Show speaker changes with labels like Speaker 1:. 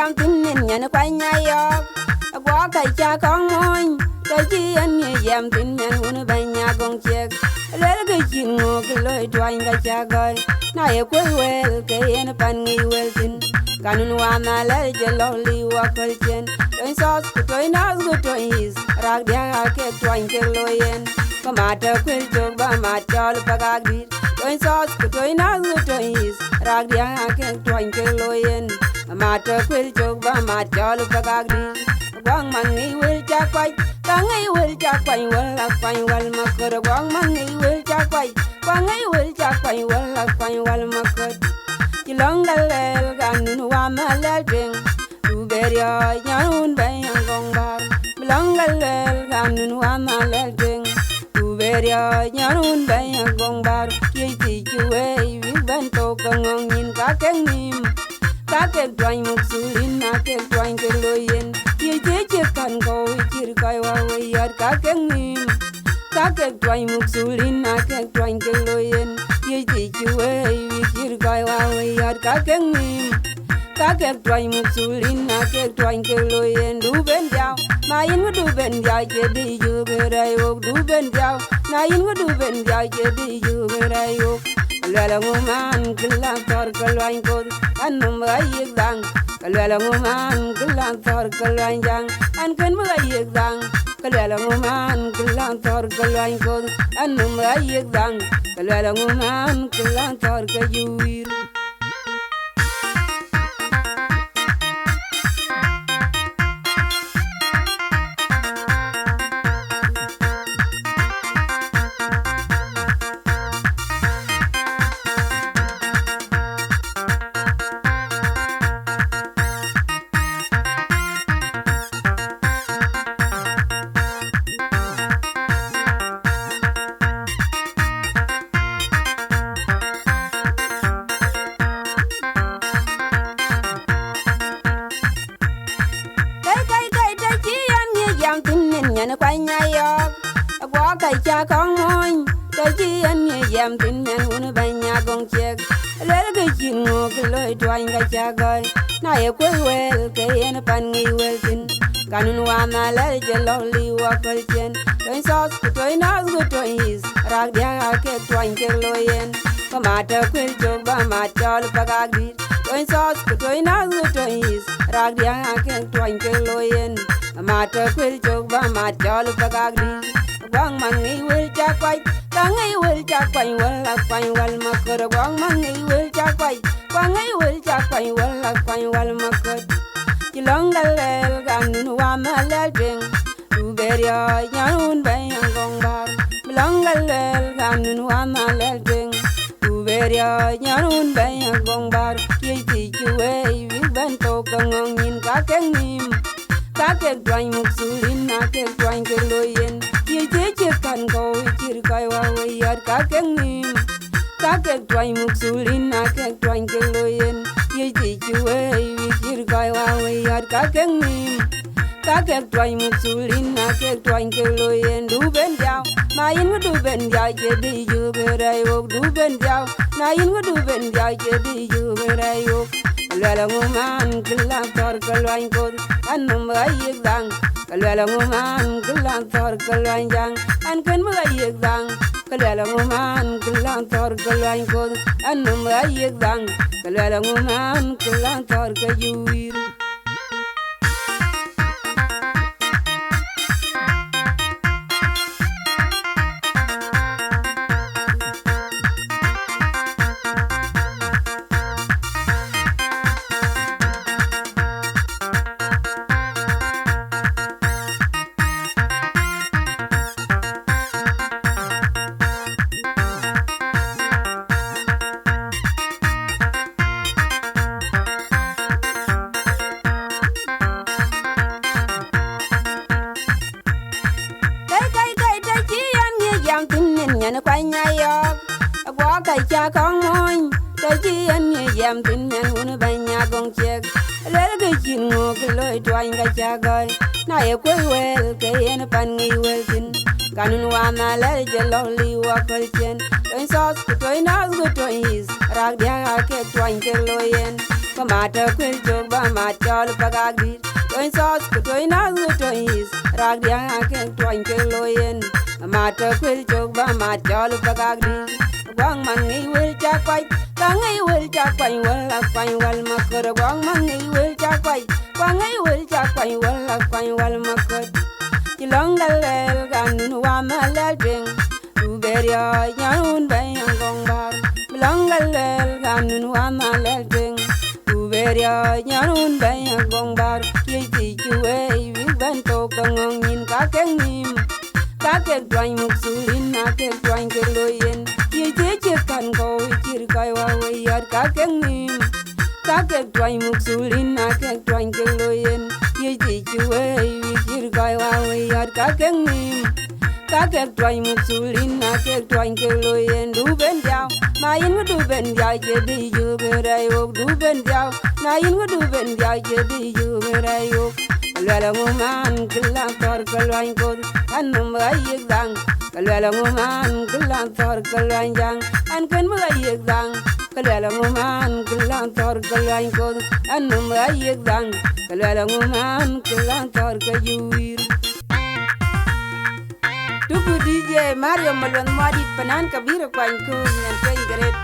Speaker 1: jam tin nyen kwa nyayo gwa kai cha kong moy kai chi an ye jam tin nyen un banya gong chek le ge chi ngo ke loy twain ga cha gai na ye kwe wel ke en pan ngi wel tin kanun wa na le je lo li wa kol chen toin sos ku toin nas ku toin is rag dia ke twain ke loyen kamata kwel jog ba ma chol pagagir toin sos ku toin nas ku toin is rag dia ke twain ke loyen kamata kwel jog ba ma chol pagagir gwang mangi wel cha kwai kangai wel cha kwai wal la kwai wal makor gwang mangi wel cha kwai kangai wel cha kwai wal la kwai wal makor Long the lel ganun wa malel ding tu beria nyarun bayang gong bar long the lel ganun wa malel ding tu beria nyarun bayang gong bar ki ti chue wi ban to kangong yin ka keng nim ka ke twain muk sulin na ke twain ke loyen ki ti che kan go chir kai wa we yar ka keng nim ka ke twain muk sulin na ke twain ke loyen ki ti chue wi chir kai wa we yar ka keng nim ka ke twain muk sulin na ke twain ke loyen du ben jaw ma yin du ben jaw che di ju be rai ok du ben jaw na yin du ben jaw che di ju be rai ok la ngu man kila tor kalwain ko an num ga yek dang la ngu man kila tor kalwain jang an ken ma yek dang la ngu man kila tor kalwain ko an num ga yek dang la ngu man kila tor ka yuir nyen kwa nyayo gwa kai cha kong moy kai chi an ye jam tin nyen un banya gong chek le ge chi ngo ke loy twain ga cha gai na ye kwe wel ke en pan ngi wel tin kanun wa na le je lo li wa kol chen toin sos ku toin nas ku toin is rag dia ke twain ke loyen kamata kwel jog ba ma chol pagagir toin sos ku toin nas ku toin is rag dia ke twain ke loyen Mata kwel jog ba ma chol pagagri gwang mangi wel cha kwai kangai wel cha kwai wal la kwai wal makor gwang mangi wel cha kwai kangai wel cha kwai wal la kwai wal makor Long the lel ganun wa ma lel ding tu beria nyarun bayang gong bar Long the lel ganun wa ma lel ding tu beria nyarun bayang gong bar ki ti chue wi ban to kangong yin ka keng nim ka ke twain muk sulin na ke twain ke loyen ye je che kan go chir kai wa we yar ka keng nim ka ke twain muk sulin na ke twain ke loyen ye je chue wi chir kai wa we yar ka keng nim ka ke twain muk sulin na ke twain ke loyen du ben jaw ma yin du ben jaw che di ju be rai ok du ben jaw na yin du ben jaw che di ju be rai ok la ngu man kila tor kalwain ko an num ga yek dang la ngu man kila tor kalwain jang an ken ma yek dang la ngu man kila tor kalwain ko an num ga yek dang la ngu man kila tor ka yuir nyen kwa nyayo gwa kai cha kong moy kai chi an ye jam tin nyen un banya gong chek le ge chi ngo ke loy twain ga cha gai na ye kwe wel ke en pan ngi wel tin kanun wa na le je lo li wa kol chen toin sos ku toin nas ku toin is rag dia ke twain ke loyen Kamata kwil jog ba mat jol pagagdir. Toin sos ko toin nas ko toin is. Rag diang aken toin ke loyen. Kamata kwil jog ba mat jol pagagdir. Gwang man ngi wil chakwai. Gwang ngi wil chakwai wal akwai wal makor. Gwang man ngi wil chakwai. Gwang ngi wil chakwai wal akwai wal makor. Chilong dalel ganun wa malal ding. Beria yanun bayang gongbar Belangalel ganun wa malel ding Beria yanun bayang gongbar Yiti juwe wiban to kangong yin kakeng nim Kakek dwany muksulin nakek dwany keloyen Yiti chikan ko wichir kai wa wayat kakeng nim Kakek dwany muksulin nakek dwany keloyen Yiti juwe wichir kai wa wayat kakeng nim Kakek dwany muksulin nakek dwany keloyen du ben diao ma yin du ben diao je di ju gerai ok du ben diao na yin du ben diao je di ju gerai ok lala nguman kelang tor kelwany kod anum ayek dang lala nguman kelang tor kelwany jang an ken ayek dang lala nguman kelang tor kelwany kod anum ayek dang lala nguman kelang tor kayuir Tuku DJ Mario Malwan Madi Panan Kabira Kwan Ko Nyan Kwen Geret